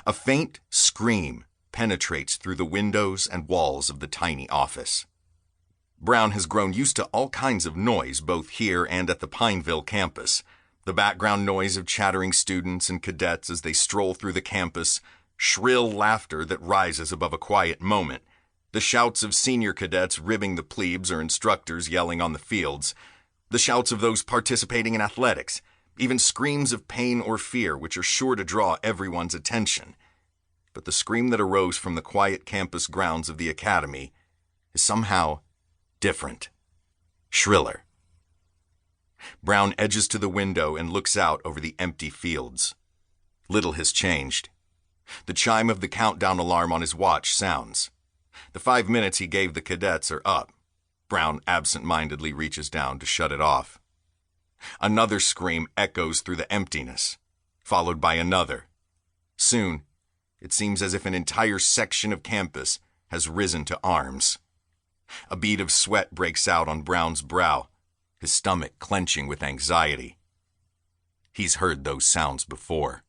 A faint scream penetrates through the windows and walls of the tiny office. Brown has grown used to all kinds of noise both here and at the Pineville campus. The background noise of chattering students and cadets as they stroll through the campus, shrill laughter that rises above a quiet moment, the shouts of senior cadets ribbing the plebes or instructors yelling on the fields, the shouts of those participating in athletics, even screams of pain or fear which are sure to draw everyone's attention. But the scream that arose from the quiet campus grounds of the academy is somehow different, shriller. Brown edges to the window and looks out over the empty fields. Little has changed. The chime of the countdown alarm on his watch sounds. The 5 minutes he gave the cadets are up. Brown absent-mindedly reaches down to shut it off. Another scream echoes through the emptiness, followed by another. Soon, it seems as if an entire section of campus has risen to arms. A bead of sweat breaks out on Brown's brow, his stomach clenching with anxiety. He's heard those sounds before.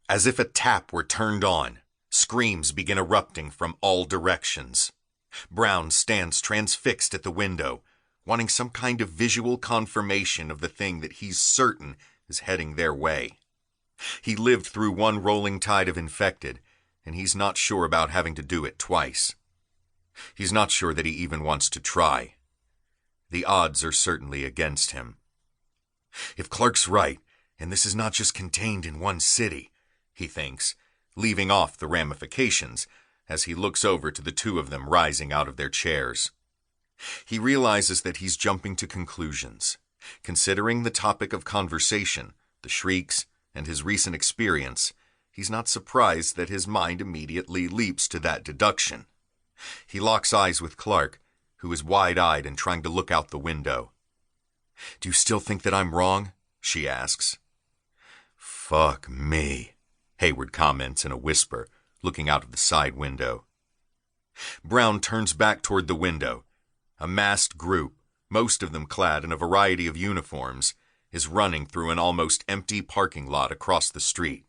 As if a tap were turned on, screams begin erupting from all directions. Brown stands transfixed at the window, wanting some kind of visual confirmation of the thing that he's certain is heading their way. He lived through one rolling tide of infected, and he's not sure about having to do it twice. He's not sure that he even wants to try. The odds are certainly against him. If Clark's right, and this is not just contained in one city, he thinks, leaving off the ramifications as he looks over to the two of them rising out of their chairs. He realizes that he's jumping to conclusions. Considering the topic of conversation, the shrieks, and his recent experience, he's not surprised that his mind immediately leaps to that deduction. He locks eyes with Clark, who is wide-eyed and trying to look out the window. "Do you still think that I'm wrong?" she asks. "Fuck me," Hayward comments in a whisper, looking out of the side window. Brown turns back toward the window. A massed group, most of them clad in a variety of uniforms, is running through an almost empty parking lot across the street.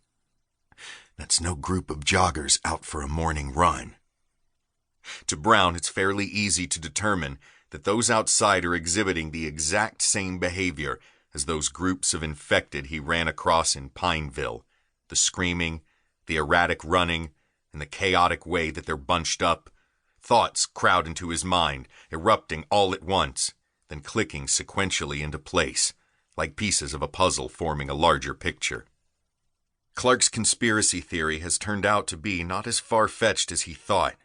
That's no group of joggers out for a morning run. To Brown, it's fairly easy to determine that those outside are exhibiting the exact same behavior as those groups of infected he ran across in Pineville. The screaming, the erratic running, and the chaotic way that they're bunched up. Thoughts crowd into his mind, erupting all at once, then clicking sequentially into place, like pieces of a puzzle forming a larger picture. Clark's conspiracy theory has turned out to be not as far-fetched as he thought.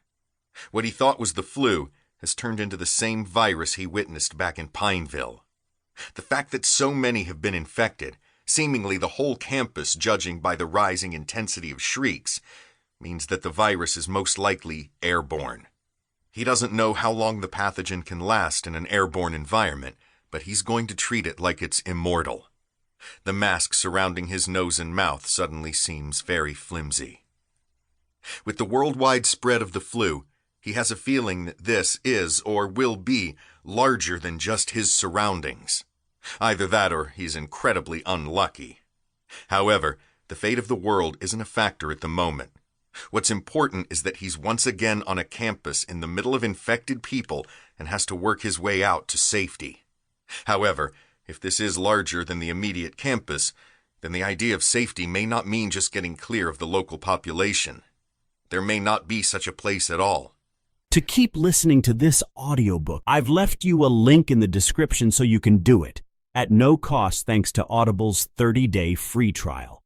What he thought was the flu has turned into the same virus he witnessed back in Pineville. The fact that so many have been infected, seemingly the whole campus judging by the rising intensity of shrieks, means that the virus is most likely airborne. He doesn't know how long the pathogen can last in an airborne environment, but he's going to treat it like it's immortal. The mask surrounding his nose and mouth suddenly seems very flimsy. With the worldwide spread of the flu, he has a feeling that this is or will be larger than just his surroundings. Either that or he's incredibly unlucky. However, the fate of the world isn't a factor at the moment. What's important is that he's once again on a campus in the middle of infected people and has to work his way out to safety. However, if this is larger than the immediate campus, then the idea of safety may not mean just getting clear of the local population. There may not be such a place at all. To keep listening to this audiobook, I've left you a link in the description so you can do it, at no cost thanks to Audible's 30-day free trial.